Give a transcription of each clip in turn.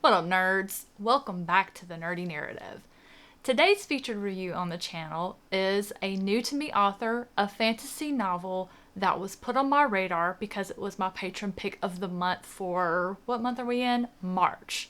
What up, nerds? Welcome back to the Nerdy Narrative. Today's featured review on the channel is a new to me author, a fantasy novel that was put on my radar because it was my patron pick of the month for, what month are we in? March.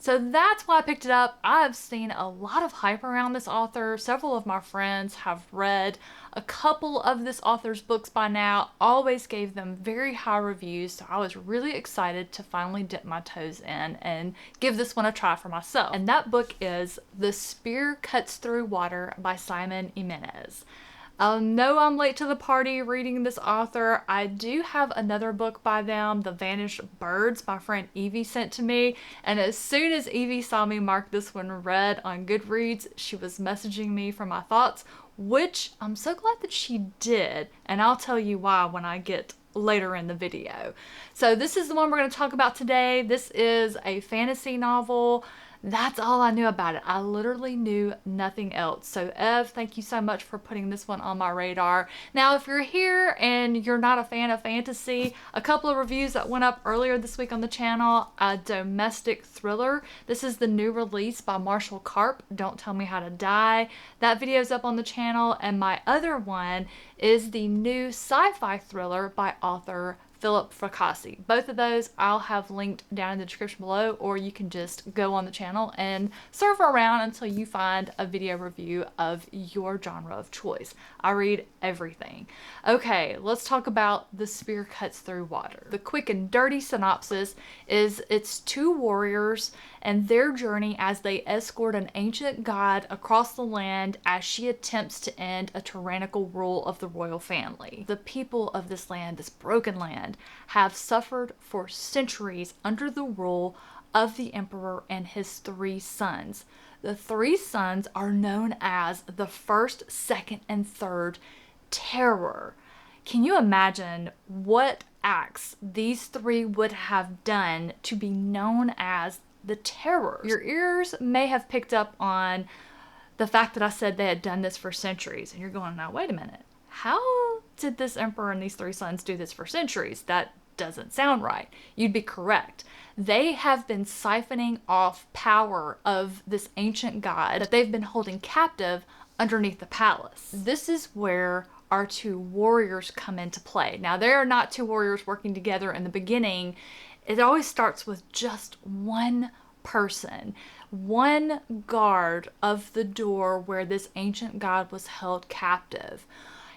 So that's why I picked it up. I've seen a lot of hype around this author. Several of my friends have read a couple of this author's books by now, always gave them very high reviews, so I was really excited to finally dip my toes in and give this one a try for myself. And that book is The Spear Cuts Through Water by Simon Jimenez. I know I'm late to the party reading this author. I do have another book by them, The Vanished Birds, my friend Evie sent to me. And as soon as Evie saw me mark this one read on Goodreads, she was messaging me for my thoughts, which I'm so glad that she did. And I'll tell you why when I get later in the video. So this is the one we're going to talk about today. This is a fantasy novel. That's all I knew about it. I literally knew nothing else. So Ev, thank you so much for putting this one on my radar. Now, if you're here and you're not a fan of fantasy, a couple of reviews that went up earlier this week on the channel, a domestic thriller. This is the new release by Marshall Karp, Don't Tell Me How to Die. That video's up on the channel. And my other one is the new sci-fi thriller by author Philip Fracassi. Both of those I'll have linked down in the description below, or you can just go on the channel and surf around until you find a video review of your genre of choice. I read everything. Okay, let's talk about The Spear Cuts Through Water. The quick and dirty synopsis is it's two warriors and their journey as they escort an ancient god across the land as she attempts to end a tyrannical rule of the royal family. The people of this land, this broken land, have suffered for centuries under the rule of the emperor and his three sons. The three sons are known as the first, second, and third terror. Can you imagine what acts these three would have done to be known as the terror? Your ears may have picked up on the fact that I said they had done this for centuries, and you're going, now wait a minute. How did this emperor and these three sons do this for centuries? That doesn't sound right. You'd be correct. They have been siphoning off power of this ancient god that they've been holding captive underneath the palace. This is where our two warriors come into play. Now, there are not two warriors working together in the beginning. It always starts with just one person, one guard of the door where this ancient god was held captive.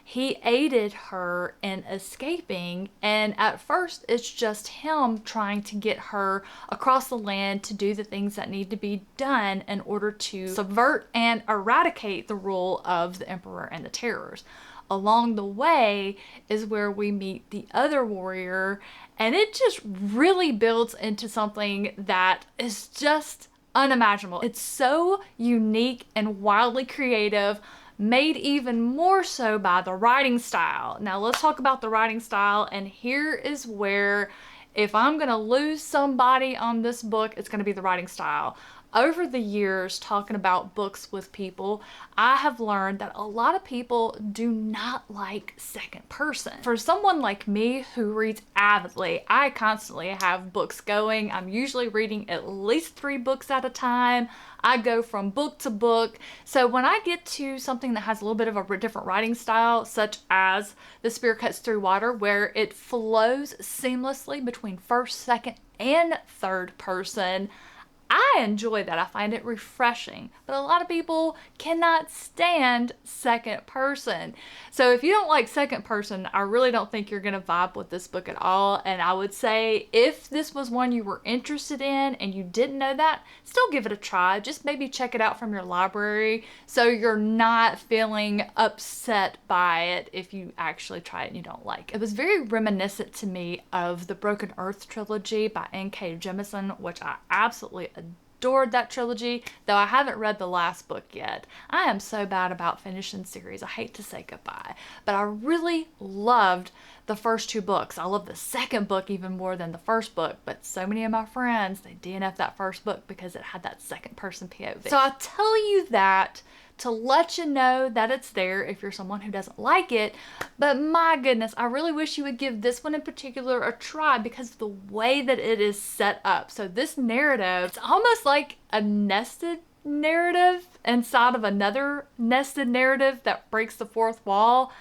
He aided her in escaping, and at first it's just him trying to get her across the land to do the things that need to be done in order to subvert and eradicate the rule of the emperor and the terrors. Along the way is where we meet the other warrior, and it just really builds into something that is just unimaginable. It's so unique and wildly creative, made even more so by the writing style. Now let's talk about the writing style, and here is where, if I'm gonna lose somebody on this book, it's gonna be the writing style. Over the years, talking about books with people, I have learned that a lot of people do not like second person. For someone like me who reads avidly, I constantly have books going. I'm usually reading at least 3 books at a time. I go from book to book. So when I get to something that has a little bit of a different writing style, such as The Spear Cuts Through Water, where it flows seamlessly between first, second, and third person, I enjoy that. I find it refreshing, but a lot of people cannot stand second person. So if you don't like second person, I really don't think you're going to vibe with this book at all. And I would say if this was one you were interested in and you didn't know that, still give it a try. Just maybe check it out from your library so you're not feeling upset by it if you actually try it and you don't like it. It was very reminiscent to me of the Broken Earth trilogy by N.K. Jemisin, which I absolutely adored that trilogy, though I haven't read the last book yet. I am so bad about finishing series. I hate to say goodbye, but I really loved the the first 2 books. I love the second book even more than the first book, but so many of my friends, they DNF that first book because it had that second person POV. So I tell you that to let you know that it's there if you're someone who doesn't like it. But my goodness, I really wish you would give this one in particular a try because of the way that it is set up. So this narrative, it's almost like a nested narrative inside of another nested narrative that breaks the fourth wall.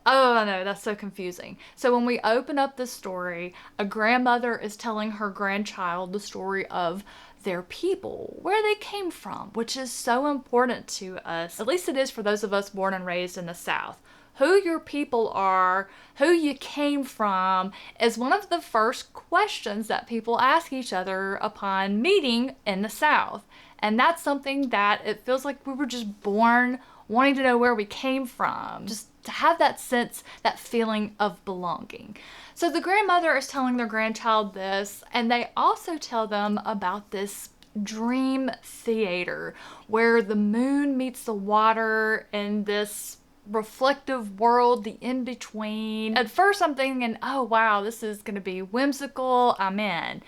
Oh no, that's so confusing. So when we open up this story, a grandmother is telling her grandchild the story of their people, where they came from, which is so important to us. At least it is for those of us born and raised in the South. Who your people are, who you came from, is one of the first questions that people ask each other upon meeting in the South. And that's something that it feels like we were just born wanting to know where we came from, just to have that sense, that feeling of belonging. So the grandmother is telling their grandchild this, and they also tell them about this dream theater where the moon meets the water in this reflective world, the in-between. At first I'm thinking, oh wow, this is gonna be whimsical, I'm in.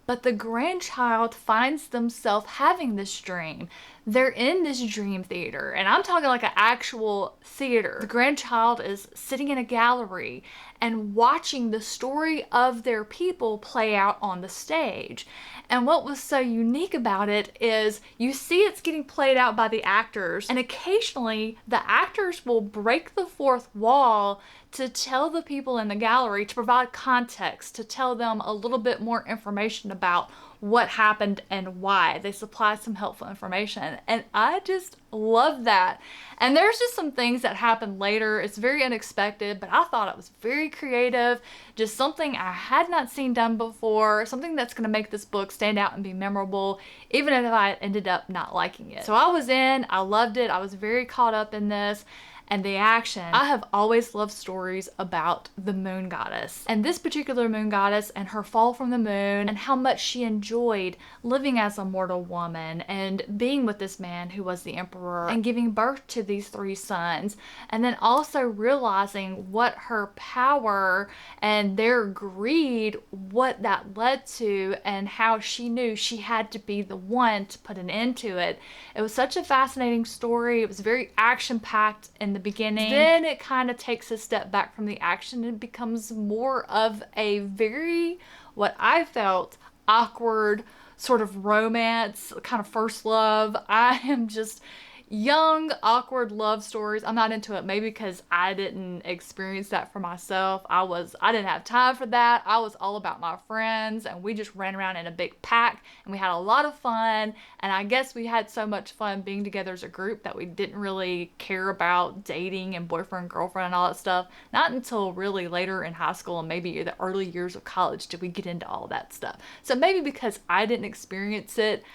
But the grandchild finds themselves having this dream. They're in this dream theater, and I'm talking like an actual theater. The grandchild is sitting in a gallery and watching the story of their people play out on the stage. And what was so unique about it is you see it's getting played out by the actors, and occasionally the actors will break the fourth wall to tell the people in the gallery, to provide context, to tell them a little bit more information about what happened and why. They supply some helpful information, and I just love that. And there's just some things that happen later. It's very unexpected, but I thought it was very creative, just something I had not seen done before, something that's going to make this book stand out and be memorable, even if I ended up not liking it. So I was in, I loved it, I was very caught up in this. And the action. I have always loved stories about the moon goddess, and this particular moon goddess and her fall from the moon, and how much she enjoyed living as a mortal woman and being with this man who was the emperor and giving birth to these 3 sons, and then also realizing what her power and their greed, what that led to, and how she knew she had to be the one to put an end to it. It was such a fascinating story. It was very action-packed in the beginning. Then it kind of takes a step back from the action and becomes more of a very, what I felt, awkward sort of romance, kind of first love. I am just young, awkward love stories. I'm not into it, maybe because I didn't experience that for myself. I didn't have time for that. I was all about my friends, and we just ran around in a big pack, and we had a lot of fun. And I guess we had so much fun being together as a group that we didn't really care about dating and boyfriend, girlfriend, and all that stuff. Not until really later in high school and maybe the early years of college did we get into all that stuff. So maybe because I didn't experience it,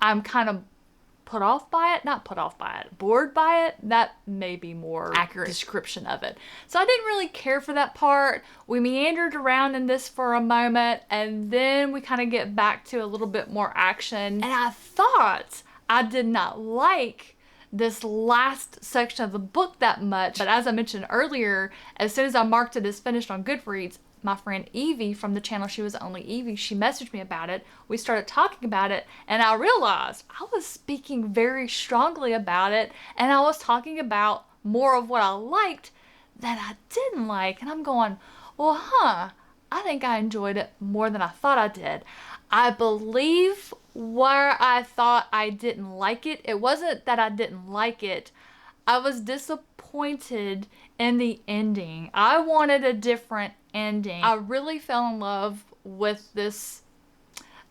I'm kind of put off by it, not put off by it, bored by it. That may be more accurate description of it. So I didn't really care for that part. We meandered around in this for a moment, and then we kind of get back to a little bit more action. And I thought I did not like this last section of the book that much, but as I mentioned earlier, as soon as I marked it as finished on Goodreads, my friend Evie from the channel She Was Only Evie, she messaged me about it. We started talking about it, and I realized I was speaking very strongly about it, and I was talking about more of what I liked than I didn't like. And I'm going, well, I think I enjoyed it more than I thought I did. I believe where I thought I didn't like it, it wasn't that I didn't like it. I was disappointed in the ending. I wanted a different ending. I really fell in love with this.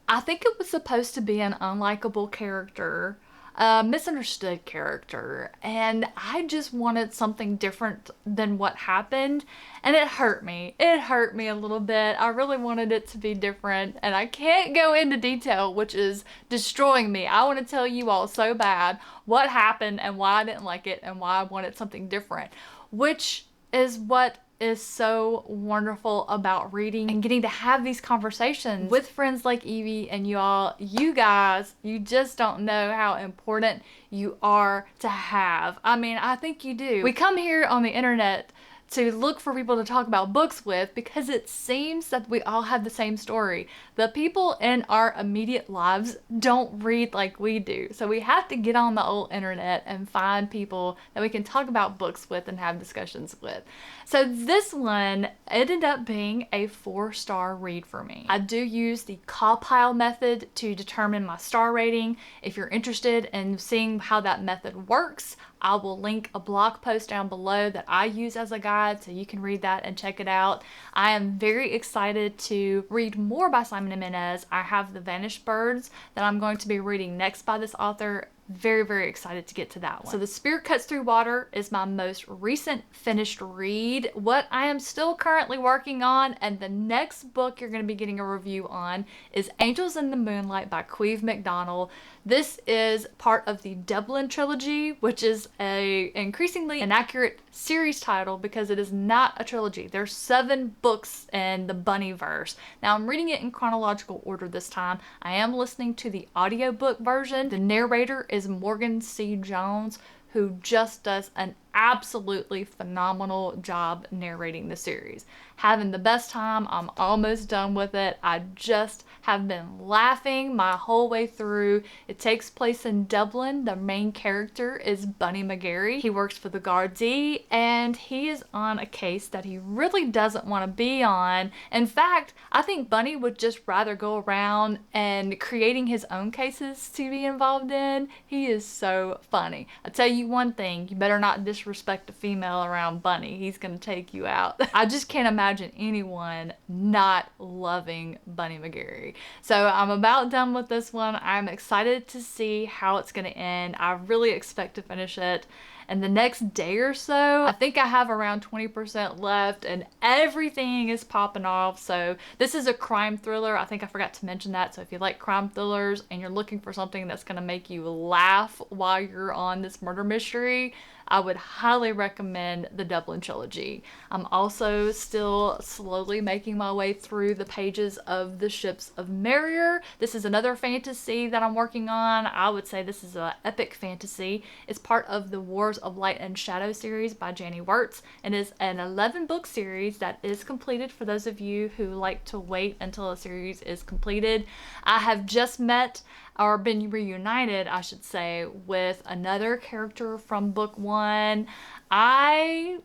I think it was supposed to be an unlikable character, a misunderstood character, and I just wanted something different than what happened, and it hurt me. It hurt me a little bit. I really wanted it to be different, and I can't go into detail, which is destroying me. I want to tell you all so bad what happened and why I didn't like it and why I wanted something different, which is what is so wonderful about reading and getting to have these conversations with friends like Evie and y'all. You guys, you just don't know how important you are to have. I mean, I think you do. We come here on the internet to look for people to talk about books with, because it seems that we all have the same story. The people in our immediate lives don't read like we do. So we have to get on the old internet and find people that we can talk about books with and have discussions with. So this one ended up being a 4-star read for me. I do use the Cawpile method to determine my star rating. If you're interested in seeing how that method works, I will link a blog post down below that I use as a guide, so you can read that and check it out. I am very excited to read more by Simon Jimenez. I have The Vanished Birds that I'm going to be reading next by this author. Very, very excited to get to that one. So The Spear Cuts Through Water is my most recent finished read. What I am still currently working on, and the next book you're going to be getting a review on, is Angels in the Moonlight by Queve McDonald. This is part of the Dublin trilogy, which is a increasingly inaccurate series title because it is not a trilogy. There's 7 books in the Bunnyverse. Now I'm reading it in chronological order this time. I am listening to the audiobook version. The narrator is Morgan C. Jones, who just does an absolutely phenomenal job narrating the series. Having the best time. I'm almost done with it. I just have been laughing my whole way through. It takes place in Dublin. The main character is Bunny McGarry. He works for the Gardaí, and he is on a case that he really doesn't want to be on. In fact, I think Bunny would just rather go around and creating his own cases to be involved in. He is so funny. I'll tell you one thing, you better not disrespect a female around Bunny. He's gonna take you out. I just can't imagine anyone not loving Bunny McGarry. So I'm about done with this one. I'm excited to see how it's gonna end. I really expect to finish it in the next day or so. I think I have around 20% left and everything is popping off. So this is a crime thriller. I think I forgot to mention that. So if you like crime thrillers and you're looking for something that's gonna make you laugh while you're on this murder mystery, I would highly recommend the Dublin trilogy. I'm also still slowly making my way through the pages of The Ships of Merrier. This is another fantasy that I'm working on. I would say this is an epic fantasy. It's part of the Wars of Light and Shadow series by Janie Wirtz, and is an 11-book series that is completed for those of you who like to wait until a series is completed. I have just met, or been reunited, I should say, with another character from book 1. I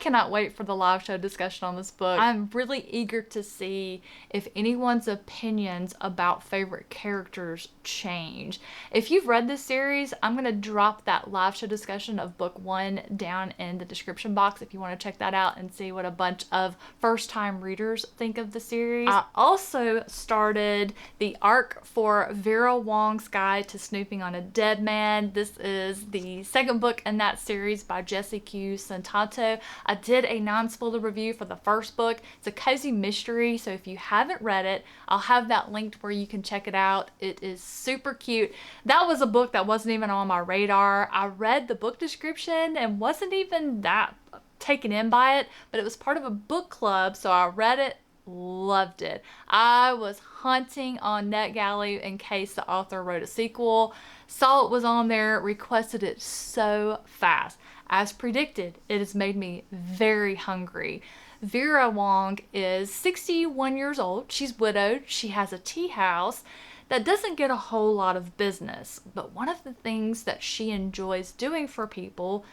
cannot wait for the live show discussion on this book. I'm really eager to see if anyone's opinions about favorite characters change. If you've read this series, I'm going to drop that live show discussion of book 1 down in the description box if you want to check that out and see what a bunch of first-time readers think of the series. I also started the arc for Vera Wong's Guide to Snooping on a Dead Man. This is the second book in that series by Jesse Q. Santato. I did a non-spoiler review for the first book. It's a cozy mystery, so if you haven't read it, I'll have that linked where you can check it out. It is super cute. That was a book that wasn't even on my radar. I read the book description and wasn't even that taken in by it, but it was part of a book club, so I read it, loved it. I was hunting on NetGalley in case the author wrote a sequel, saw it was on there, requested it so fast. As predicted, it has made me very hungry. Vera Wong is 61 years old. She's widowed. She has a tea house that doesn't get a whole lot of business, but one of the things that she enjoys doing for people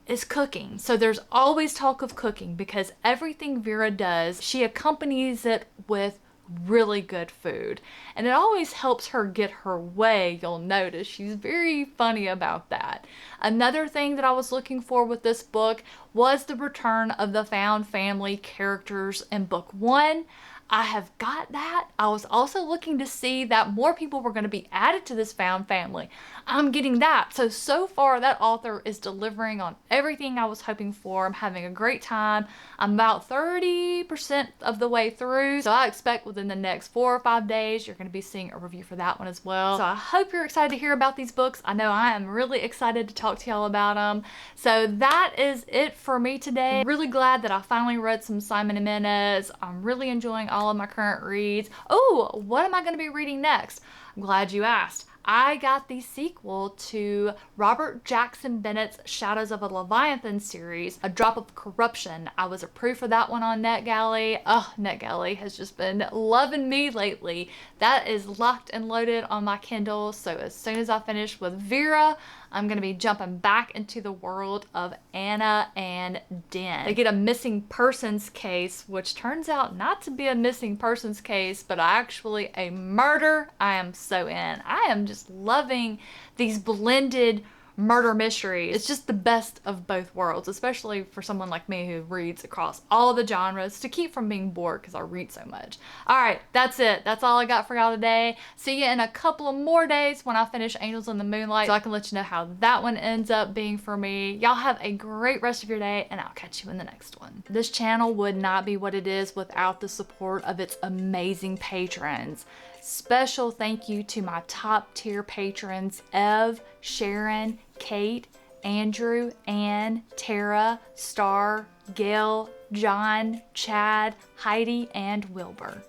is cooking. So there's always talk of cooking because everything Vera does, she accompanies it with really good food, and it always helps her get her way. You'll notice she's very funny about that. Another thing that I was looking for with this book was the return of the found family characters in book 1. I have got that. I was also looking to see that more people were going to be added to this found family. I'm getting that. So far that author is delivering on everything I was hoping for. I'm having a great time. I'm about 30% of the way through. So I expect within the next 4 or 5 days, you're going to be seeing a review for that one as well. So I hope you're excited to hear about these books. I know I am really excited to talk to y'all about them. So that is it for me today. I'm really glad that I finally read some Simon Jimenez. I'm really enjoying all of my current reads. Oh, what am I going to be reading next? I'm glad you asked. I got the sequel to Robert Jackson Bennett's Shadows of a Leviathan series, A Drop of Corruption. I was approved for that one on NetGalley. Oh, NetGalley has just been loving me lately. That is locked and loaded on my Kindle, so as soon as I finish with Vera, I'm going to be jumping back into the world of Anna and Den. They get a missing persons case, which turns out not to be a missing persons case, but actually a murder. I am so in. I am just loving these blended murder mysteries. It's just the best of both worlds, especially for someone like me who reads across all the genres to keep from being bored because I read so much. All right, that's it. That's all I got for y'all today. See you in a couple of more days when I finish Angels in the Moonlight so I can let you know how that one ends up being for me. Y'all have a great rest of your day and I'll catch you in the next one. This channel would not be what it is without the support of its amazing patrons. Special thank you to my top tier patrons, Ev, Sharon, Kate, Andrew, Ann, Tara, Star, Gail, John, Chad, Heidi, and Wilbur.